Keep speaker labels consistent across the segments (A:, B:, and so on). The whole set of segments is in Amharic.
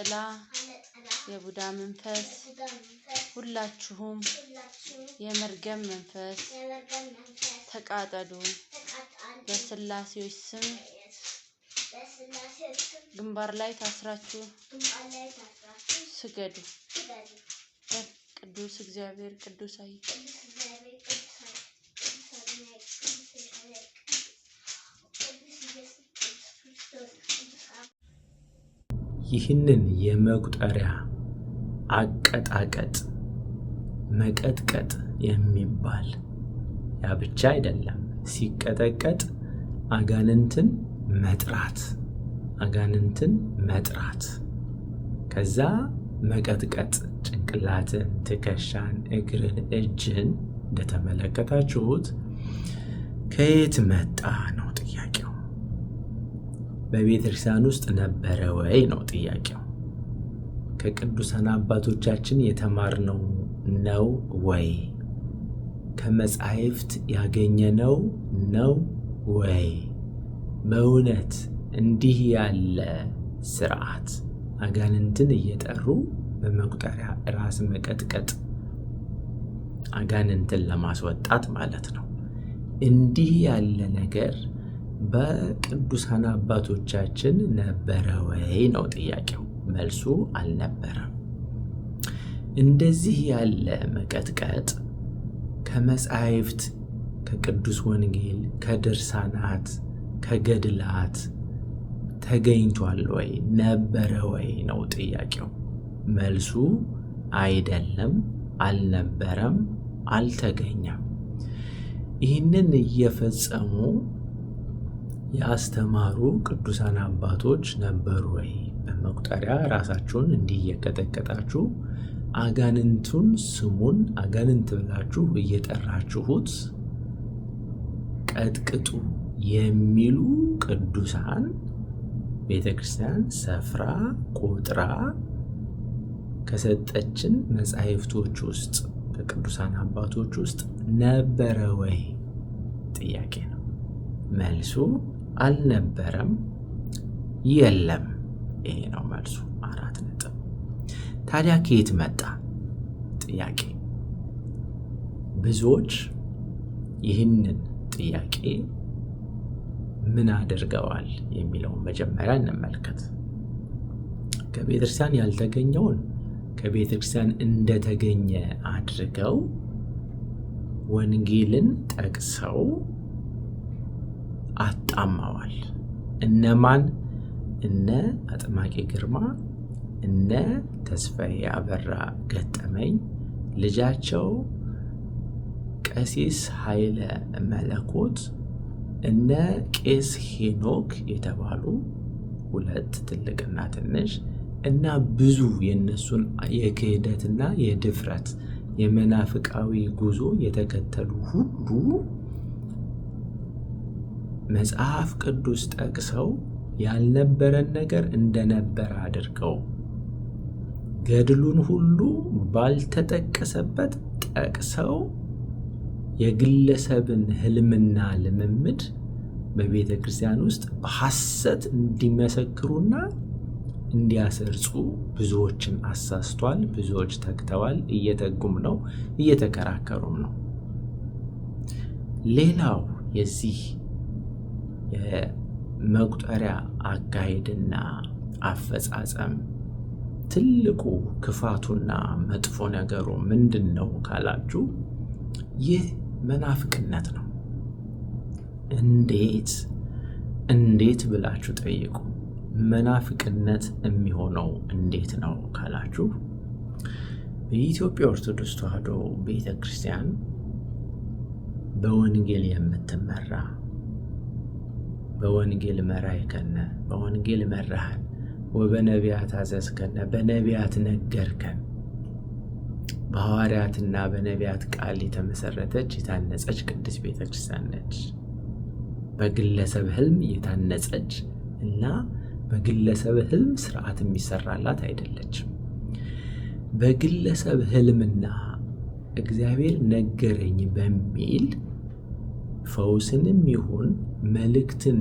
A: ጥላ የቡዳ መንፈስ ሁላችሁም የመርገም መንፈስ ተቃጠሉ። በስላሴዎች ስም ግንባር ላይ ታስራችሁ ስገዱ። ቅዱስ እግዚአብሔር ቅዱስ አይ
B: ይህንን የመቁጠሪያ አቀጣቀጥ መቀጥቀጥ የሚባል ያ ብቻ አይደለም። ሲቀጠቀጥ አጋንንትን መጥራት ከዛ መቀጥቀጥ ጭንቅላትን፣ ትከሻን፣ እግርን፣ እጅን እንደተመለከታችሁት ከየት መጣ ነው ጥያቄው። በቤተክርስቲያን ውስጥ ነበረ ወይ ነው ጥያቄው። ከቅዱሳን አባቶቻችን የተማርነው ነው ወይ? ከመጻሕፍት ያገኘነው ነው ወይ? በእውነት እንዲህ ያለ ስርዓት አጋንንትን እየጠሩ በመቁጠሪያ ራስ መቀጥቀጥ አጋንንትን ለማስወጣት ማለት ነው። እንዲህ ያለ ነገር በቅዱሳን አባቶቻችን ነበረ ወይ ነው ጥያቄው። መልሱ አልነበረም። እንደዚህ ያለ መቀጥቀጥ ከመጻሕፍት ከቅዱስ ወንጌል፣ ከድርሳናት፣ ከገድላት ተገኝቷል ወይ? ነበረ ወይ ነው ጥያቄው። መልሱ አይደለም፣ አልነበረም፣ አልተገኘም። ይህንን እየፈጸሙ ያስተማሩ ቅዱሳን አባቶች ነበሩ ወይ? በመቁጠሪያ ራሳችሁን እንዲህ እየቀጠቀጣችሁ አጋንንቱን ስሙን አጋንንት ብላችሁ እየጠራችሁት ቀጥቅጡ የሚሉ ቅዱሳን ቤተክርስቲያን ሰፍራ ቁጥራ ከሰጠችን መጻሕፍቶች ውስጥ ከቅዱሳን አባቶች ውስጥ ነበረ ወይ ጥያቄ ነው። መልሱ አልነበረም፣ የለም። ይሄ ነው መልሱ። 4 ነጥብ። ታዲያ ከየት መጣ ጥያቄ? ብዙዎች ይህንን ጥያቄ ምን አድርገዋል የሚለውን መጀመሪያ እንመልከት። ከቤተክርስቲያን ያልተገኘውን ከቤተክርስቲያን እንደተገኘ አድርገው ወንጌልን ጠቅሰው አጣማዋል። እነማን? እነ አጥማቂ ግርማ፣ እነ ተስፋዬ አበራ ገጠመኝ፣ ልጃቸው ቀሲስ ኃይለ መለኮት፣ እነ ቄስ ሄኖክ የተባሉ 2 ትልቅና ትንሽ እና ብዙ የነሱን የክህደትና የድፍረት የመናፍቃዊ ጉዞ የተከተሉ ሁሉ መጽሐፍ ቅዱስ ጠቅሰው ያልነበረን ነገር እንደነበረ አድርገው ገድሉን ሁሉ ባልተጠቀሰበት ጠቅሰው የግለሰብን ህልምና ልምምድ በቤተ ክርስቲያን ውስጥ በሐሰት እንዲመሰክሩና እንዲያሰርጹ ብዙዎችን አሳስቷል። ብዙዎች ተግተዋል፣ እየተጉም ነው፣ እየተከራከሩም ነው። ሌላው የዚህ የመቁጠሪያ አካሄድና አፈጻጸም ትልቁ ክፋቱና መጥፎ ነገሩ ምንድን ነው ካላችሁ፣ ይህ መናፍቅነት ነው። እንዴት ብላችሁ ጠይቁ። መናፍቅነት የሚሆነው እንዴት ነው ካላችሁ፣ በኢትዮጵያ ኦርቶዶክስ ተዋሕዶ ቤተክርስቲያን በወንጌል የምትመራ በወንጌል መራይከነ በወንጌል መራህን ወበነቢያት አዘዝከነ በነቢያት ነገርከን፣ በሐዋርያትና በነቢያት ቃል የተመሰረተች የታነጸች ቅድስት ቤተክርስቲያን ነች። በግለሰብ ህልም የታነጸች እና በግለሰብ ህልም ስርዓት የሚሰራላት አይደለችም። በግለሰብ ህልምና እግዚአብሔር ነገረኝ በሚል ፈውስንም ይሁን መልእክትን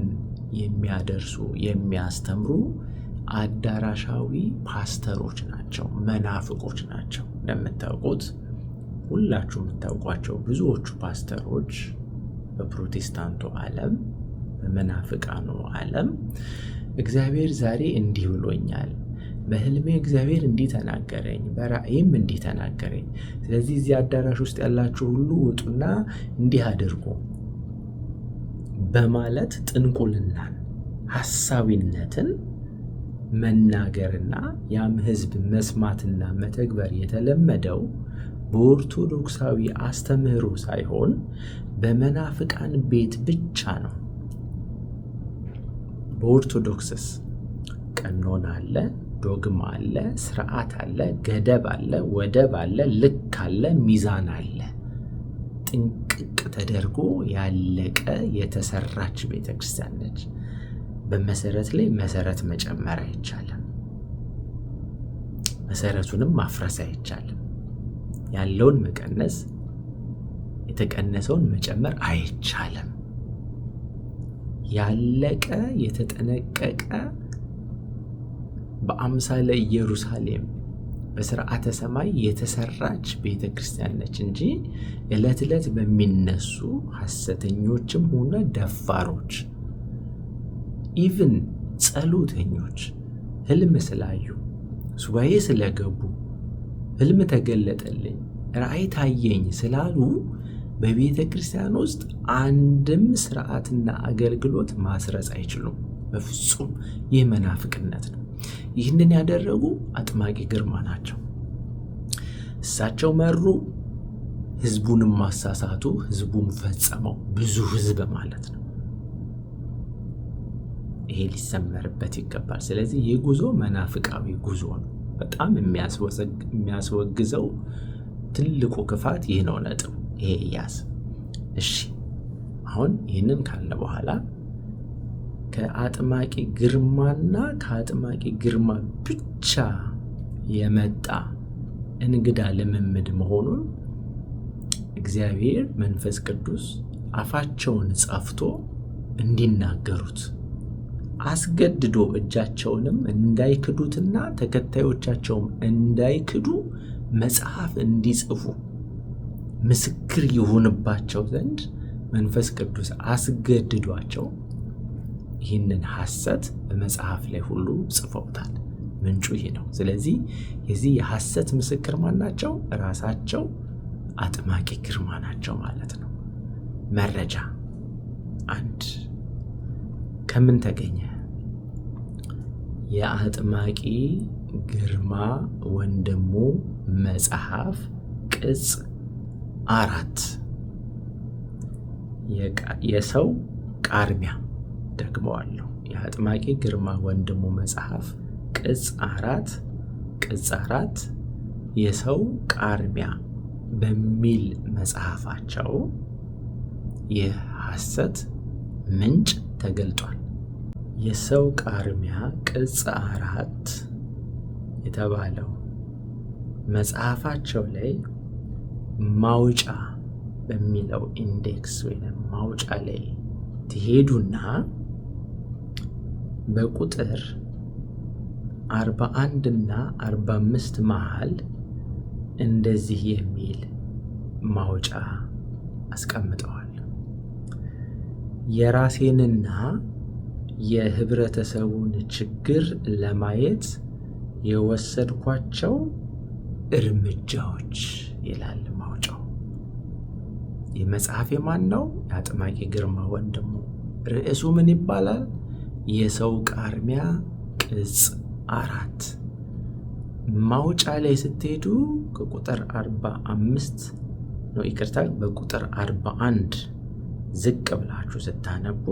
B: የሚያደርሱ የሚያስተምሩ አዳራሻዊ ፓስተሮች ናቸው፣ መናፍቆች ናቸው። እንደምታውቁት ሁላችሁ የምታውቋቸው ብዙዎቹ ፓስተሮች በፕሮቴስታንቱ ዓለም፣ በመናፍቃኑ ዓለም እግዚአብሔር ዛሬ እንዲህ ብሎኛል፣ በህልሜ እግዚአብሔር እንዲህ ተናገረኝ፣ በራእይም እንዲህ ተናገረኝ፣ ስለዚህ እዚህ አዳራሽ ውስጥ ያላችሁ ሁሉ ውጡና እንዲህ አድርጉ በማለት ጥንቁልናን፣ ሐሳዊነትን መናገርና ያም ህዝብ መስማትና መተግበር የተለመደው በኦርቶዶክሳዊ አስተምህሮ ሳይሆን በመናፍቃን ቤት ብቻ ነው። በኦርቶዶክስስ ቀኖና አለ፣ ዶግማ አለ፣ ስርዓት አለ፣ ገደብ አለ፣ ወደብ አለ፣ ልክ አለ፣ ሚዛን አለ። ጥንቅቅ ተደርጎ ያለቀ የተሰራች ቤተክርስቲያን ነች። በመሰረት ላይ መሰረት መጨመር አይቻልም፣ መሰረቱንም ማፍረስ አይቻልም። ያለውን መቀነስ፣ የተቀነሰውን መጨመር አይቻልም። ያለቀ የተጠነቀቀ በአምሳለ ኢየሩሳሌም በስርዓተ ሰማይ የተሰራች ቤተክርስቲያን ነች እንጂ ዕለት ዕለት በሚነሱ ሐሰተኞችም ሆነ ደፋሮች፣ ኢቭን ጸሎተኞች ህልም ስላዩ ሱባኤ ስለገቡ ህልም ተገለጠልኝ ራእይ ታየኝ ስላሉ በቤተ ክርስቲያን ውስጥ አንድም ስርዓትና አገልግሎት ማስረጽ አይችሉም በፍጹም። ይህ መናፍቅነት ነው። ይህንን ያደረጉ አጥማቂ ግርማ ናቸው። እሳቸው መሩ፣ ህዝቡንም ማሳሳቱ፣ ህዝቡም ፈጸመው። ብዙ ህዝብ ማለት ነው። ይሄ ሊሰመርበት ይገባል። ስለዚህ ይህ ጉዞ መናፍቃዊ ጉዞ ነው። በጣም የሚያስወግዘው ትልቁ ክፋት ይህ ነው። ነጥብ ይሄ ያዝ። እሺ አሁን ይህንን ካለ በኋላ ከአጥማቂ ግርማና ከአጥማቂ ግርማ ብቻ የመጣ እንግዳ ልምምድ መሆኑን እግዚአብሔር መንፈስ ቅዱስ አፋቸውን ጸፍቶ እንዲናገሩት አስገድዶ እጃቸውንም እንዳይክዱትና ተከታዮቻቸውም እንዳይክዱ መጽሐፍ እንዲጽፉ ምስክር ይሁንባቸው ዘንድ መንፈስ ቅዱስ አስገድዷቸው ይህንን ሐሰት በመጽሐፍ ላይ ሁሉ ጽፈውታል። ምንጩ ይሄ ነው። ስለዚህ የዚህ የሐሰት ምስክር ማን ናቸው? ራሳቸው አጥማቂ ግርማ ናቸው ማለት ነው። መረጃ አንድ ከምን ተገኘ? የአጥማቂ ግርማ ወንድሙ መጽሐፍ ቅጽ 4 የሰው ቃርሚያ። ደግመዋለሁ። የአጥማቂ ግርማ ወንድሙ መጽሐፍ ቅጽ 4 የሰው ቃርሚያ በሚል መጽሐፋቸው የሐሰት ምንጭ ተገልጧል። የሰው ቃርሚያ ቅጽ 4 የተባለው መጽሐፋቸው ላይ ማውጫ በሚለው ኢንዴክስ ወይም ማውጫ ላይ ትሄዱና በቁጥር 41 እና 45 መሃል እንደዚህ የሚል ማውጫ አስቀምጠዋል። የራሴንና የህብረተሰቡን ችግር ለማየት የወሰድኳቸው እርምጃዎች ይላል ማውጫው። የመጽሐፍ የማን ነው? የአጥማቂ ግርማ ወንድሙ። ርዕሱ ምን ይባላል? የሰው ቃርሚያ ቅጽ 4። ማውጫ ላይ ስትሄዱ ከቁጥር 45 ነው፣ ይቅርታ፣ በቁጥር 41 ዝቅ ብላችሁ ስታነቡ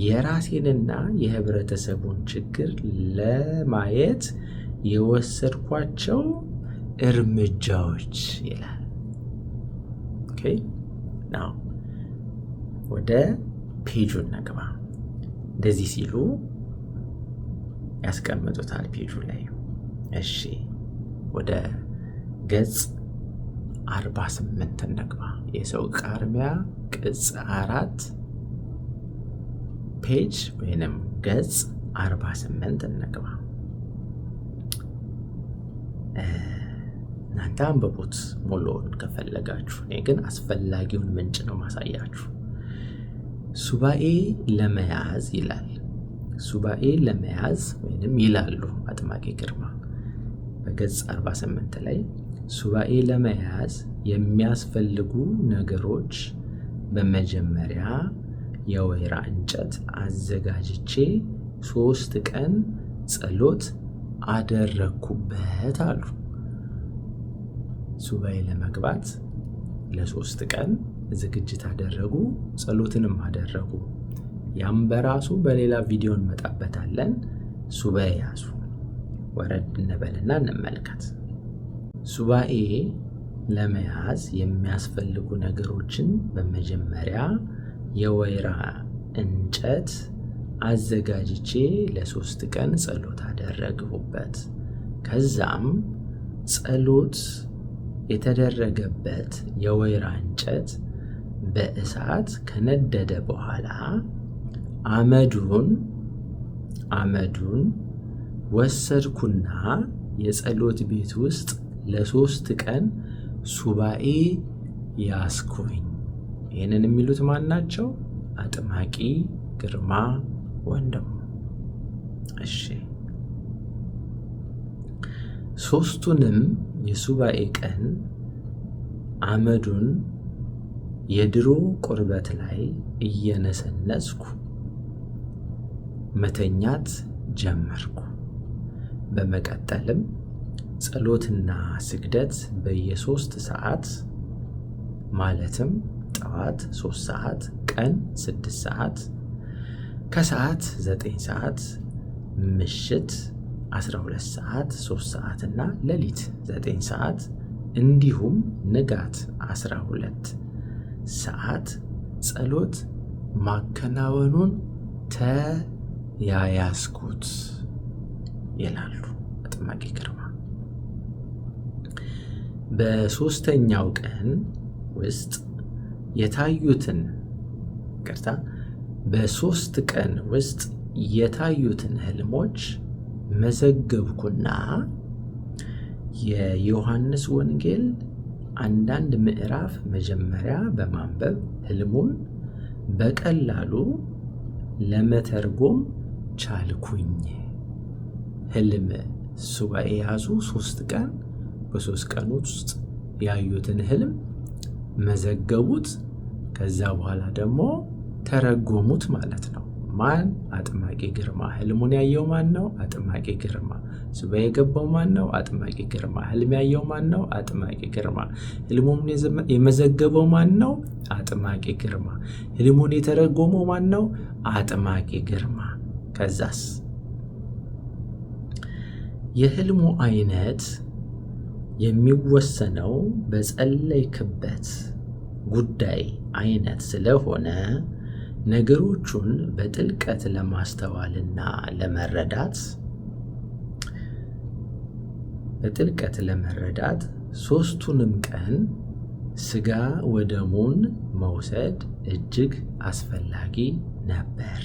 B: የራሴንና የህብረተሰቡን ችግር ለማየት የወሰድኳቸው እርምጃዎች ይላል። ኦኬ ናው ወደ ፔጁን ነግባ። እንደዚህ ሲሉ ያስቀምጡታል ፔጁ ላይ። እሺ ወደ ገጽ 48 ነግባ። የሰው ቃርሚያ ቅጽ 4 ፔጅ ወይንም ገጽ 48 እንግባ። እናንተ አንብቡት ሙሉውን ከፈለጋችሁ። እኔ ግን አስፈላጊውን ምንጭ ነው ማሳያችሁ። ሱባኤ ለመያዝ ይላል። ሱባኤ ለመያዝ ወይንም ይላሉ አጥማቂ ግርማ በገጽ 48 ላይ ሱባኤ ለመያዝ የሚያስፈልጉ ነገሮች በመጀመሪያ የወይራ እንጨት አዘጋጅቼ 3 ቀን ጸሎት አደረኩበት አሉ። ሱባኤ ለመግባት ለ3 ቀን ዝግጅት አደረጉ፣ ጸሎትንም አደረጉ። ያም በራሱ በሌላ ቪዲዮ እንመጣበታለን። ሱባኤ ያዙ። ወረድ እንበልና እንመልከት። ሱባኤ ለመያዝ የሚያስፈልጉ ነገሮችን በመጀመሪያ የወይራ እንጨት አዘጋጅቼ ለ3 ቀን ጸሎት አደረግሁበት። ከዛም ጸሎት የተደረገበት የወይራ እንጨት በእሳት ከነደደ በኋላ አመዱን ወሰድኩና የጸሎት ቤት ውስጥ ለ3 ቀን ሱባኤ ያስኩኝ። ይህንን የሚሉት ማን ናቸው? አጥማቂ ግርማ ወንድሙ። እሺ፣ 3ቱንም የሱባኤ ቀን አመዱን የድሮ ቁርበት ላይ እየነሰነስኩ መተኛት ጀመርኩ። በመቀጠልም ጸሎትና ስግደት በየ3 ሰዓት ማለትም ጠዋት 3 ሰዓት፣ ቀን 6 ሰዓት፣ ከሰዓት 9 ሰዓት፣ ምሽት 12 ሰዓት 3 ሰዓት እና ሌሊት 9 ሰዓት እንዲሁም ንጋት 12 ሰዓት ጸሎት ማከናወኑን ተያያዝኩት ይላሉ አጥማቂ ግርማ። በ3ኛው ቀን ውስጥ በ3 ቀን ውስጥ የታዩትን ህልሞች መዘገብኩና የዮሐንስ ወንጌል አንዳንድ ምዕራፍ መጀመሪያ በማንበብ ህልሙን በቀላሉ ለመተርጎም ቻልኩኝ። ህልም ሱባኤ ያዙ። 3 ቀን በ3 ቀን ውስጥ ያዩትን ህልም መዘገቡት። ከዛ በኋላ ደግሞ ተረጎሙት ማለት ነው። ማን? አጥማቂ ግርማ። ህልሙን ያየው ማን ነው? አጥማቂ ግርማ። ሱባኤ የገባው ማን ነው? አጥማቂ ግርማ። ህልም ያየው ማን ነው? አጥማቂ ግርማ። ህልሙን የመዘገበው ማን ነው? አጥማቂ ግርማ። ህልሙን የተረጎመው ማን ነው? አጥማቂ ግርማ። ከዛስ የህልሙ አይነት የሚወሰነው በጸለይክበት ጉዳይ አይነት ስለሆነ ነገሮቹን በጥልቀት ለማስተዋልና ለመረዳት 3ቱንም ቀን ስጋ ወደሙን መውሰድ እጅግ አስፈላጊ ነበር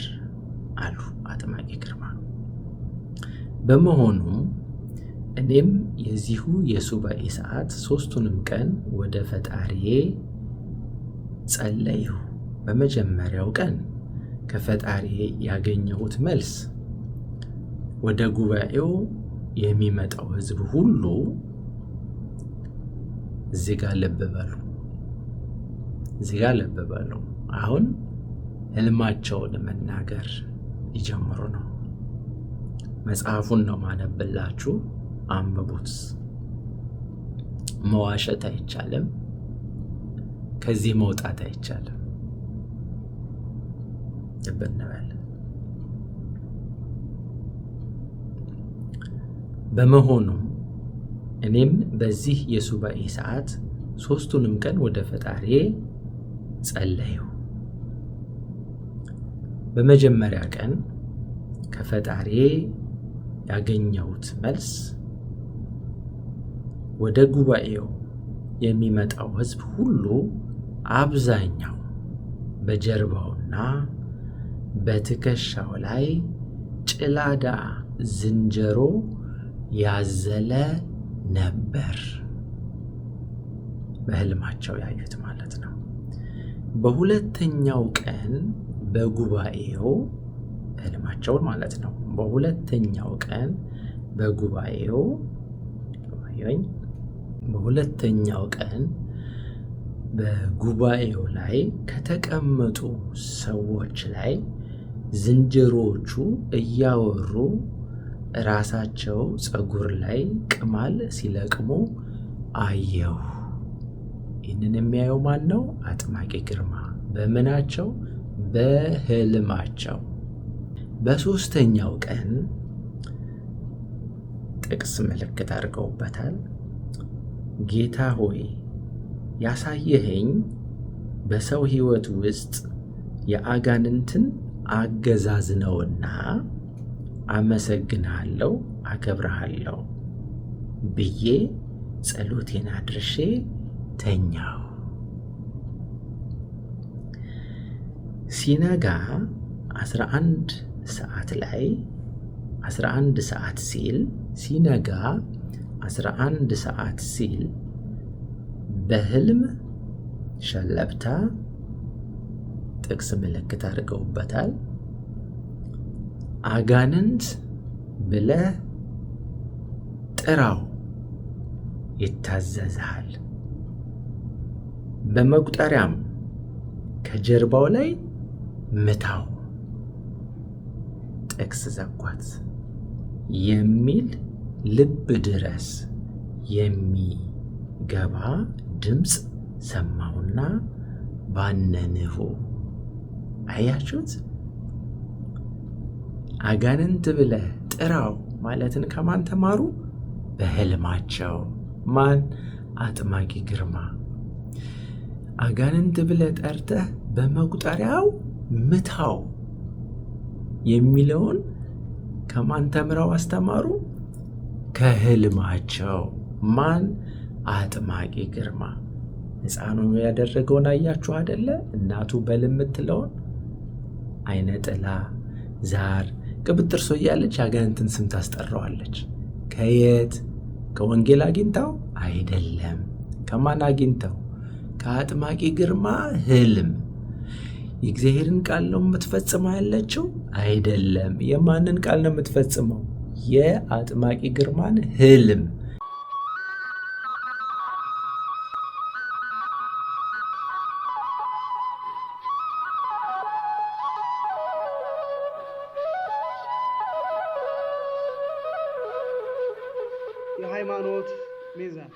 B: አሉ አጥማቂ ግርማ። በመሆኑም እኔም የዚሁ የሱባኤ ሰዓት 3ቱንም ቀን ወደ ፈጣሪዬ ጸለይሁ። በመጀመሪያው ቀን ከፈጣሪዬ ያገኘሁት መልስ ወደ ጉባኤው የሚመጣው ህዝብ ሁሉ እዚህ ጋር ልብ በሉ። አሁን ህልማቸውን መናገር ሊጀምሩ ነው። መጽሐፉን ነው ማነብላችሁ፣ አንብቡት። መዋሸት አይቻልም። ከዚህ መውጣት አይቻልም። ይበነዋል። በመሆኑም እኔም በዚህ የሱባኤ ሰዓት 3ቱንም ቀን ወደ ፈጣሪዬ ጸለይሁ። በመጀመሪያ ቀን ከፈጣሪዬ ያገኘሁት መልስ ወደ ጉባኤው የሚመጣው ህዝብ ሁሉ አብዛኛው በጀርባውና በትከሻው ላይ ጭላዳ ዝንጀሮ ያዘለ ነበር። በህልማቸው ያዩት ማለት ነው። በሁለተኛው ቀን በጉባኤው ህልማቸውን ማለት ነው። በሁለተኛው ቀን በጉባኤው ላይ ከተቀመጡ ሰዎች ላይ ዝንጀሮዎቹ እያወሩ ራሳቸው ፀጉር ላይ ቅማል ሲለቅሙ አየሁ። ይህንን የሚያየው ማን ነው? አጥማቂ ግርማ። በምናቸው? በህልማቸው። በሦስተኛው ቀን ጥቅስ ምልክት አድርገውበታል። ጌታ ሆይ ያሳየኸኝ በሰው ሕይወት ውስጥ የአጋንንትን አገዛዝ ነውና አመሰግንሃለሁ፣ አከብርሃለሁ ብዬ ጸሎቴን አድርሼ ተኛው። ሲነጋ 11 ሰዓት ላይ 11 ሰዓት ሲል ሲነጋ 11 ሰዓት ሲል በህልም ሸለብታ ጥቅስ ምልክት አድርገውበታል። አጋንንት ብለህ ጥራው ይታዘዝሃል፣ በመቁጠሪያም ከጀርባው ላይ ምታው፣ ጥቅስ ዘጓት የሚል ልብ ድረስ የሚገባ ድምፅ ሰማሁና ባነንሁ። አያችሁት? አጋንንት ብለህ ጥራው ማለትን ከማን ተማሩ? በህልማቸው። ማን? አጥማቂ ግርማ። አጋንንት ብለህ ጠርተህ በመቁጠሪያው ምታው የሚለውን ከማን ተምረው አስተማሩ? ከህልማቸው። ማን? አጥማቂ ግርማ። ሕፃኑ ያደረገውን አያችሁ አይደለ? እናቱ በል የምትለውን አይነ ጥላ፣ ዛር፣ ቅብጥርሶ እያለች አጋንንትን ስም ታስጠራዋለች። ከየት? ከወንጌል አግኝታው አይደለም። ከማን አግኝታው? ከአጥማቂ ግርማ ህልም። የእግዚአብሔርን ቃል ነው የምትፈጽመው ያለችው? አይደለም። የማንን ቃል ነው የምትፈጽመው? የአጥማቂ ግርማን ህልም።
C: የሃይማኖት ሚዛን